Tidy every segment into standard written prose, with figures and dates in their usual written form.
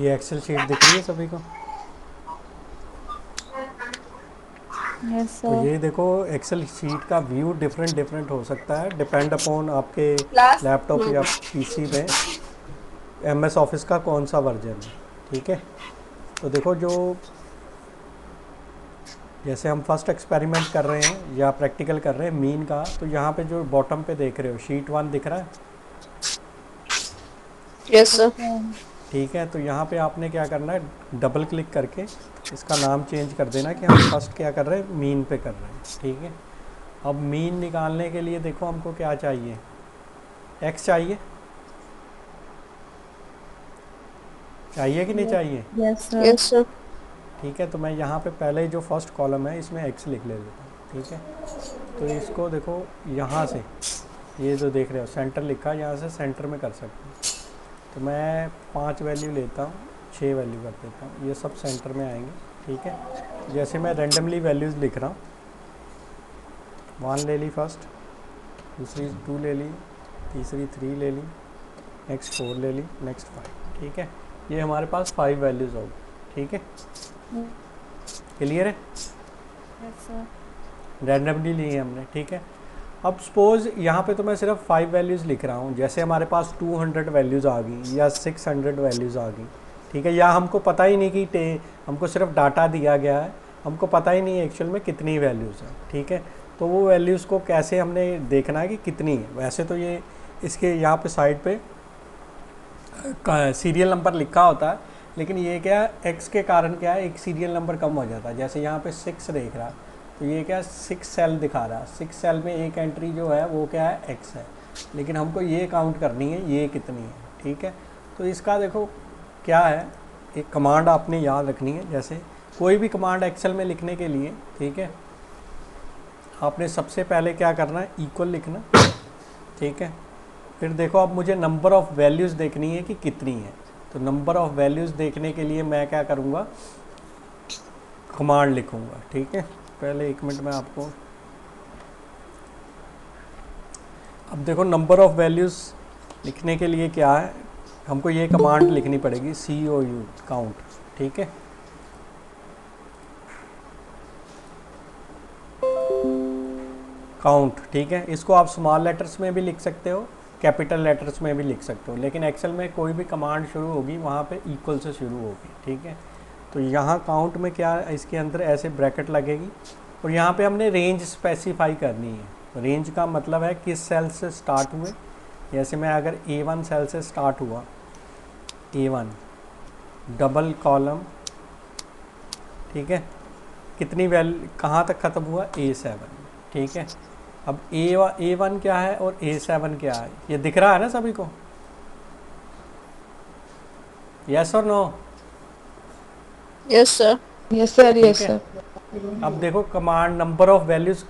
ये Excel sheet दिख रही है सभी को? यस तो सर। ये देखो, एक्सेल शीट का व्यू डिफरेंट डिफरेंट हो सकता है, डिपेंड अपॉन आपके लास्ट। लैपटॉप या पीसी में एमएस ऑफिस का कौन सा वर्जन है। ठीक है, तो देखो जो जैसे हम फर्स्ट एक्सपेरिमेंट कर रहे हैं या प्रैक्टिकल कर रहे हैं मीन का, तो यहाँ पे जो बॉटम पे देख रहे हो शीट 1 दिख रहा है। Yes yes sir. सर। ठीक है, तो यहाँ पे आपने क्या करना है, डबल क्लिक करके इसका नाम चेंज कर देना कि हम फर्स्ट क्या कर रहे हैं, मीन पे कर रहे हैं। ठीक है, अब मीन निकालने के लिए देखो हमको क्या चाहिए, एक्स चाहिए, चाहिए कि नहीं चाहिए? Yes sir. Yes sir. ठीक है, तो मैं यहाँ पे पहले जो फर्स्ट कॉलम है इसमें एक्स लिख ले लेता हूँ। ठीक है, तो इसको देखो यहाँ से, ये जो देख रहे हो सेंटर लिखा, यहाँ से सेंटर में कर सकते हैं। तो मैं 5 वैल्यू लेता हूँ, 6 वैल्यू कर देता हूँ, ये सब सेंटर में आएंगे। ठीक है, जैसे मैं रेंडमली वैल्यूज़ लिख रहा हूँ, 1 ले ली फर्स्ट, दूसरी 2 ले ली, तीसरी 3 ले ली, नेक्स्ट 4 ले ली, नेक्स्ट 5। ठीक है, ये हमारे पास 5 वैल्यूज़ होगी। ठीक है, क्लियर है? Yes sir. रैंडमली ली है हमने। ठीक है, अब सपोज़ यहाँ पे तो मैं सिर्फ 5 वैल्यूज़ लिख रहा हूँ, जैसे हमारे पास 200 वैल्यूज़ आ गई या 600 वैल्यूज़ आ गई। ठीक है, या हमको पता ही नहीं कि हमको सिर्फ डाटा दिया गया है, हमको पता ही नहीं है एक्चुअल में कितनी वैल्यूज़ हैं। ठीक है, तो वो वैल्यूज़ को कैसे हमने देखना है कि कितनी है। वैसे तो ये इसके यहाँ पे साइड पे सीरियल नंबर लिखा होता है, लेकिन ये क्या एक्स के कारण क्या है, एक सीरियल नंबर कम हो जाता है। जैसे यहाँ पे 6 देख रहा है, तो ये क्या 6 सेल दिखा रहा है, 6 सेल में एक एंट्री जो है वो क्या है, एक्स है, लेकिन हमको ये काउंट करनी है ये कितनी है। ठीक है, तो इसका देखो क्या है, एक कमांड आपने याद रखनी है। जैसे कोई भी कमांड एक्सेल में लिखने के लिए, ठीक है, आपने सबसे पहले क्या करना है, इक्वल लिखना। ठीक है, फिर देखो अब मुझे नंबर ऑफ़ वैल्यूज़ देखनी है कि कितनी है, तो नंबर ऑफ़ वैल्यूज़ देखने के लिए मैं क्या करूँगा, कमांड लिखूँगा। ठीक है, पहले 1 मिनट में आपको, अब देखो नंबर ऑफ़ वैल्यूज़ लिखने के लिए क्या है, हमको ये कमांड लिखनी पड़ेगी, COU काउंट। ठीक है, काउंट। ठीक है, इसको आप स्मॉल लेटर्स में भी लिख सकते हो, कैपिटल लेटर्स में भी लिख सकते हो, लेकिन एक्सेल में कोई भी कमांड शुरू होगी वहाँ पे इक्वल से शुरू होगी। ठीक है, तो यहाँ काउंट में क्या, इसके अंदर ऐसे ब्रैकेट लगेगी और यहाँ पे हमने रेंज स्पेसिफाई करनी है। रेंज का मतलब है किस सेल से स्टार्ट हुए। जैसे मैं अगर A1 सेल से स्टार्ट हुआ, A1 डबल कॉलम, ठीक है, कितनी वैल्यू कहाँ तक ख़त्म हुआ, A7। ठीक है, अब A1 क्या है और A7 क्या है, ये दिख रहा है ना सभी को? यस और no? Yes sir. Yes sir. ठीक यस है, सर। अब देखो कमांड नंबर ऑफ़ वैल्यूज़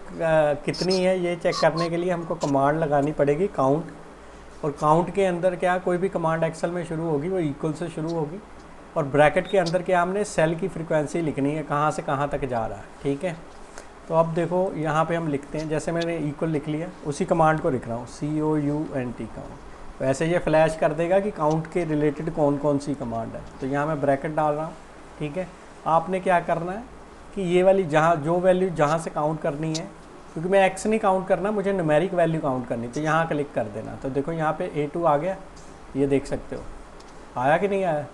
कितनी है ये चेक करने के लिए हमको कमांड लगानी पड़ेगी काउंट। और काउंट के अंदर क्या, कोई भी कमांड एक्सेल में शुरू होगी वो इक्वल से शुरू होगी, और ब्रैकेट के अंदर क्या, हमने सेल की फ्रीक्वेंसी लिखनी है, कहाँ से कहाँ तक जा रहा है। ठीक है, तो अब देखो यहाँ पे हम लिखते हैं, जैसे मैंने इक्वल लिख लिया, उसी कमांड को लिख रहा हूँ, COUNT काउंट। वैसे ये फ्लैश कर देगा कि काउंट के रिलेटेड कौन कौन सी कमांड है। तो यहाँ मैं ब्रैकेट डाल रहा हूँ। ठीक है, आपने क्या करना है कि ये वाली जहाँ जो वैल्यू जहाँ से काउंट करनी है, क्योंकि मैं एक्स नहीं काउंट करना, मुझे न्यूमेरिक वैल्यू काउंट करनी, तो यहाँ क्लिक कर देना। तो देखो यहाँ पे A2 आ गया, ये देख सकते हो, आया कि नहीं आया?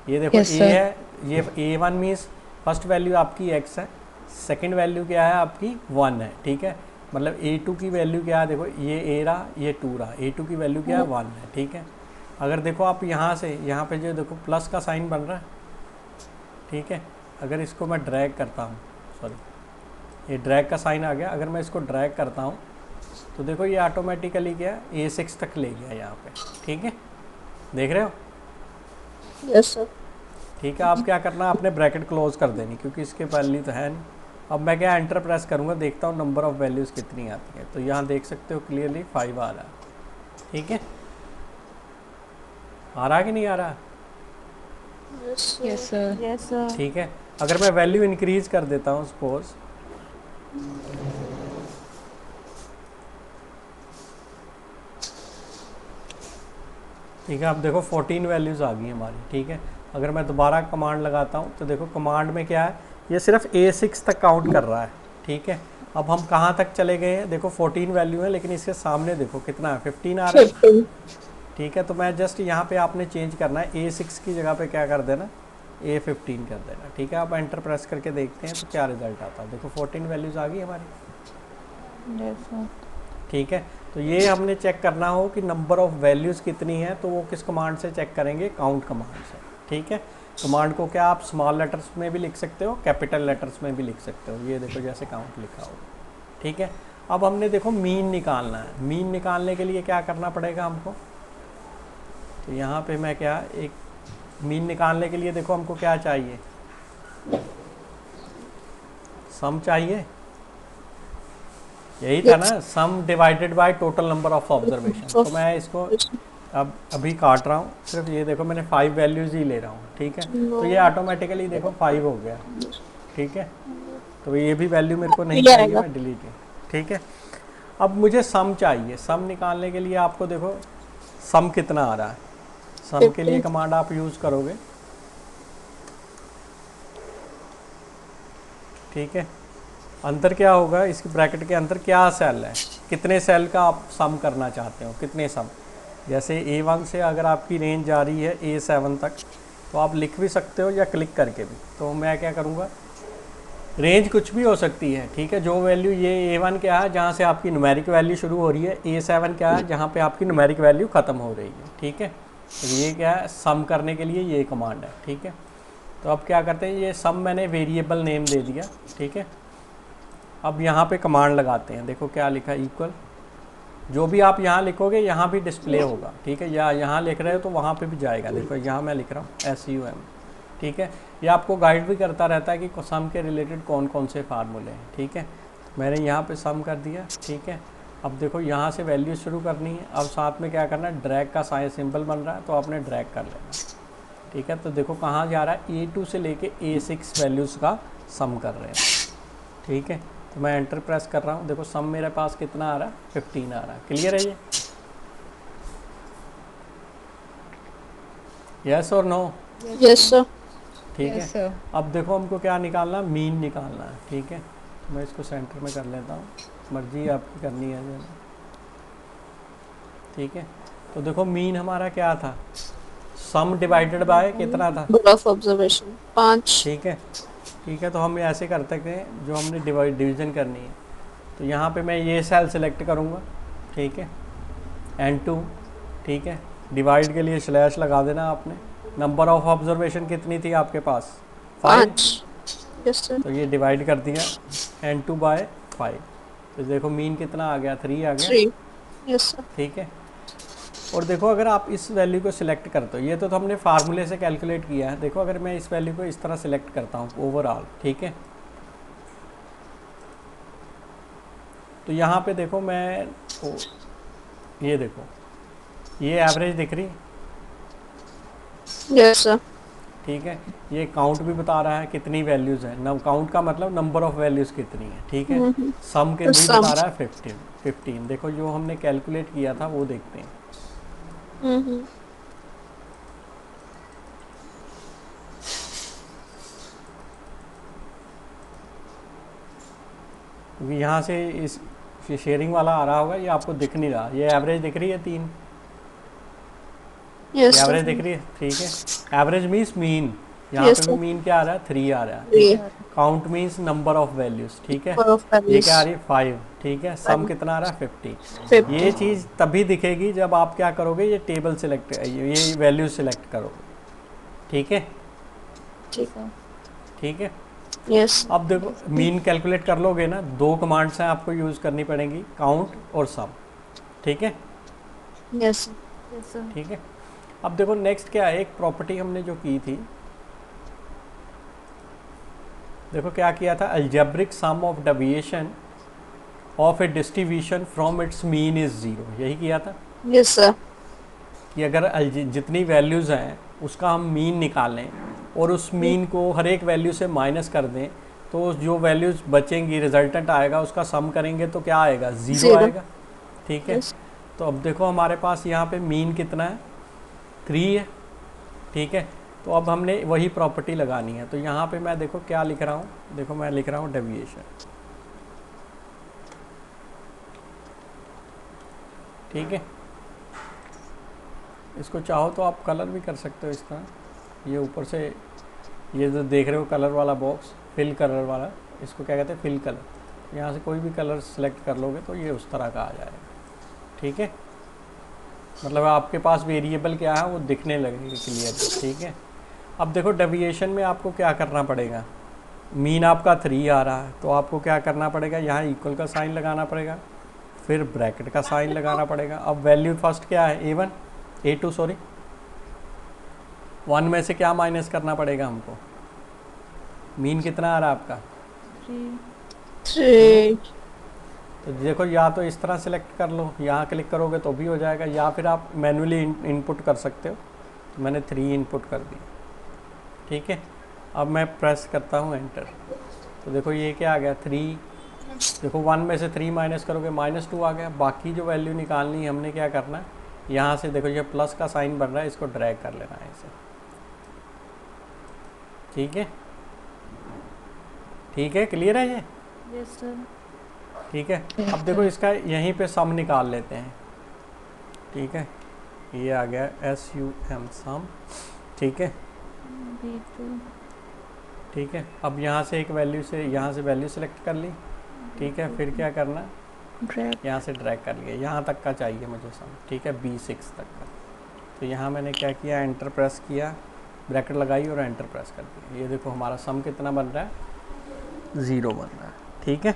ये देखो यस A सर। है, ये A1 मीन्स फर्स्ट वैल्यू आपकी x है, सेकंड वैल्यू क्या है आपकी 1 है। ठीक है, मतलब A2 की वैल्यू क्या है, देखो ये A रहा, ये 2 रहा, A2 की वैल्यू क्या है 1 है। ठीक है, अगर देखो आप यहाँ से, यहाँ पे जो देखो प्लस का साइन बन रहा है, ठीक है, अगर इसको मैं ड्रैग करता हूँ, सॉरी ये ड्रैग का साइन आ गया, अगर मैं इसको ड्रैग करता हूँ तो देखो ये ऑटोमेटिकली क्या A6 तक ले गया यहाँ पे। ठीक है, देख रहे हो? Yes sir. ठीक है, अब क्या करना, आपने ब्रैकेट क्लोज कर देनी, क्योंकि इसके वैल्यू तो है नहीं। अब मैं क्या एंटर प्रेस करूँगा, देखता हूँ नंबर ऑफ़ वैल्यूज़ कितनी आती है, तो यहाँ देख सकते हो क्लियरली 5 आ रहा है। ठीक है, आ रहा है कि नहीं आ रहा? Yes sir. Yes sir. ठीक है, अगर मैं वैल्यू इंक्रीज़ कर देता हूँ सपोज, ठीक है, अब देखो 14 वैल्यूज़ आ गई हमारी। ठीक है, अगर मैं दोबारा कमांड लगाता हूँ तो देखो कमांड में क्या है, ये सिर्फ A6 तक काउंट कर रहा है। ठीक है, अब हम कहाँ तक चले गए हैं, देखो 14 वैल्यू है, लेकिन इसके सामने देखो कितना है, 15 आ रहा है। 15. ठीक है, तो मैं जस्ट यहाँ पे आपने चेंज करना है, A6 की जगह पे क्या कर देना, A15 कर देना। ठीक है, आप एंटर प्रेस करके देखते हैं तो क्या रिजल्ट आता है। देखो 14 वैल्यूज़ आ गई हमारी। Yes, sir. ठीक है, तो ये हमने चेक करना हो कि नंबर ऑफ़ वैल्यूज़ कितनी है, तो वो किस कमांड से चेक करेंगे, काउंट कमांड से। ठीक है, कमांड को क्या आप स्मॉल लेटर्स में भी लिख सकते हो, कैपिटल लेटर्स में भी लिख सकते हो। ये देखो जैसे काउंट लिखा हो। ठीक है, अब हमने देखो मीन निकालना है। मीन निकालने के लिए क्या करना पड़ेगा हमको, तो यहाँ पे मैं क्या, एक मीन निकालने के लिए देखो हमको क्या चाहिए, सम चाहिए, यही था ना, सम divided by total number of observation. तो मैं इसको अब अभी काट रहा हूँ, सिर्फ ये देखो मैंने 5 वैल्यूज़ ही ले रहा हूँ। ठीक है, तो ये ऑटोमेटिकली देखो 5 हो गया। ठीक है, तो ये भी वैल्यू मेरे को नहीं ये चाहिए, आएगा। मैं डिलीट है। ठीक है, अब मुझे सम चाहिए। सम निकालने के लिए आपको देखो सम कितना आ रहा है, सम के लिए 15. कमांड आप यूज़ करोगे। ठीक है, अंदर क्या होगा, इसके ब्रैकेट के अंदर क्या सेल है, कितने सेल का आप सम करना चाहते हो, कितने सम। जैसे A1 से अगर आपकी रेंज जा रही है A7 तक, तो आप लिख भी सकते हो या क्लिक करके भी। तो मैं क्या करूँगा, रेंज कुछ भी हो सकती है। ठीक है, जो वैल्यू ये A1 क्या है, जहाँ से आपकी न्यूमेरिक वैल्यू शुरू हो रही है, A7 क्या है, जहाँ पे आपकी न्यूमेरिक वैल्यू ख़त्म हो रही है। ठीक है, तो ये क्या है, सम करने के लिए ये कमांड है। ठीक है, तो अब क्या करते हैं, ये सम मैंने वेरिएबल नेम दे दिया। ठीक है, अब यहाँ पे कमांड लगाते हैं। देखो क्या लिखा है, इक्वल, जो भी आप यहाँ लिखोगे यहाँ भी डिस्प्ले होगा। ठीक है, या यहाँ लिख रहे हो तो वहाँ पे भी जाएगा। देखो यहाँ मैं लिख रहा हूँ SUM। ठीक है, ये आपको गाइड भी करता रहता है कि सम के रिलेटेड कौन कौन से फार्मूले हैं। ठीक है, मैंने यहाँ पे सम कर दिया। ठीक है, अब देखो यहाँ से वैल्यू शुरू करनी है। अब साथ में क्या करना है, ड्रैग का साइन सिंबल बन रहा है, तो आपने ड्रैग कर लेना। ठीक है, तो देखो कहाँ जा रहा है, A2 से लेके A6 वैल्यूज़ का सम कर रहे हैं। ठीक है, तो मैं एंटर प्रेस कर रहा हूँ, देखो सम मेरे पास कितना आ रहा है, 15 आ रहा है। क्लियर है ये, यस और नो। Yes, sir. ठीक Yes, है, sir. अब देखो हमको क्या निकालना, मीन निकालना है। ठीक है, तो मैं इसको सेंटर में कर लेता हूँ, मर्जी आपकी करनी है जो। ठीक है, तो देखो मीन हमारा क्या था, सम डिवाइडेड बाय कितना था, Number of observation. 5. ठीक है। ठीक है, तो हम ऐसे कर सकते हैं, जो हमने डिवीजन करनी है, तो यहाँ पे मैं ये सेल सेलेक्ट करूँगा। ठीक है, N2। ठीक है, डिवाइड के लिए स्लैश लगा देना आपने। नंबर ऑफ ऑब्जर्वेशन कितनी थी आपके पास, 5। 5. Yes, sir. तो ये डिवाइड कर दिया N2 बाय 5, तो देखो मीन कितना आ गया, 3 आ गया। 3. Yes, sir. ठीक है, और देखो अगर आप इस वैल्यू को सिलेक्ट करते हो, ये तो हमने फार्मूले से कैलकुलेट किया है। देखो अगर मैं इस वैल्यू को इस तरह सिलेक्ट करता हूँ ओवरऑल, ठीक है, तो यहाँ पे देखो मैं ये देखो ये एवरेज दिख रही, Yes, sir. ठीक है, ये काउंट भी बता रहा है कितनी वैल्यूज़ है। नम काउंट का मतलब नंबर ऑफ़ वैल्यूज़ कितनी है। ठीक है, सम के भी sum. बता रहा है 15। देखो जो हमने कैलकुलेट किया था वो देखते हैं। Mm-hmm. क्योंकि यहाँ से इस शेयरिंग वाला आ रहा होगा, ये आपको दिख नहीं रहा। ये एवरेज दिख रही है 3, Yes, एवरेज sir. दिख रही है। ठीक है, एवरेज मीन्स मीन, यहाँ Yes, पे भी sir. मीन क्या आ रहा है, 3 आ रहा है। 3. Count means number of values. ठीक है, Number of ये values. क्या आ रही है 5। ठीक है, सम 5. कितना आ रहा है 50। 50. ये चीज़ तभी दिखेगी जब आप क्या करोगे, ये टेबल सिलेक्ट, ये वैल्यू सिलेक्ट करोगे। ठीक है, Sir. ठीक है। Yes. अब देखो मीन कैलकुलेट कर लोगे ना, 2 कमांड्स हैं आपको यूज़ करनी पड़ेंगी, काउंट और सम। ठीक है, Yes, sir. Yes, sir. ठीक है। अब देखो नेक्स्ट क्या है, एक प्रॉपर्टी हमने जो की थी, देखो क्या किया था, algebraic sum of deviation of a distribution from its mean is 0, यही किया था Yes, sir. कि अगर जितनी वैल्यूज़ हैं उसका हम मीन निकालें और उस मीन को हर एक वैल्यू से माइनस कर दें, तो जो वैल्यूज़ बचेंगी, रिजल्टेंट आएगा, उसका सम करेंगे तो क्या आएगा, 0 Zero. आएगा। ठीक है, Yes. तो अब देखो हमारे पास यहाँ पे मीन कितना है, 3 है, ठीक है। तो अब हमने वही प्रॉपर्टी लगानी है। तो यहाँ पे मैं देखो क्या लिख रहा हूँ, देखो मैं लिख रहा हूँ डेविएशन, ठीक है। इसको चाहो तो आप कलर भी कर सकते हो इस तरह, ये ऊपर से ये जो देख रहे हो कलर वाला बॉक्स, फिल कलर वाला, इसको क्या कहते हैं, फिल कलर। यहाँ से कोई भी कलर सेलेक्ट कर लोगे तो ये उस तरह का आ जाएगा, ठीक है। मतलब आपके पास वेरिएबल क्या है वो दिखने लगेगा क्लियर, ठीक है। अब देखो डेविएशन में आपको क्या करना पड़ेगा, मीन आपका 3 आ रहा है तो आपको क्या करना पड़ेगा, यहाँ इक्वल का साइन लगाना पड़ेगा, फिर ब्रैकेट का साइन लगाना पड़ेगा। अब वैल्यू फर्स्ट क्या है, A1 A2 सॉरी 1 में से क्या माइनस करना पड़ेगा हमको, मीन कितना आ रहा है आपका 3 तो देखो या तो इस तरह सेलेक्ट कर लो, यहाँ क्लिक करोगे तो भी हो जाएगा, या फिर आप मैन्युअली इनपुट कर सकते हो। तो मैंने 3 इनपुट कर दी, ठीक है। अब मैं प्रेस करता हूँ एंटर, तो देखो ये क्या आ गया 3, देखो 1 में से 3 माइनस करोगे -2 आ गया। बाकी जो वैल्यू निकालनी है हमने क्या करना है, यहाँ से देखो ये प्लस का साइन बन रहा है, इसको ड्रैग कर लेना है इसे, ठीक है, ठीक है, क्लियर है ये, यस सर, ठीक है। अब देखो इसका यहीं पे सम निकाल लेते हैं, ठीक है। ये आ गया SUM सम, ठीक है, B2 ठीक है। अब यहाँ से एक वैल्यू से, यहाँ से वैल्यू सेलेक्ट कर ली, ठीक है। फिर क्या करना, ड्रैग, यहाँ से ड्रैग कर लिया, यहाँ तक का चाहिए मुझे सम, ठीक है, B6 तक का। तो यहाँ मैंने क्या किया, एंटर प्रेस किया, ब्रैकेट लगाई और एंटर प्रेस कर दिया। ये देखो हमारा सम कितना बन रहा है, 0 बन रहा है, ठीक है।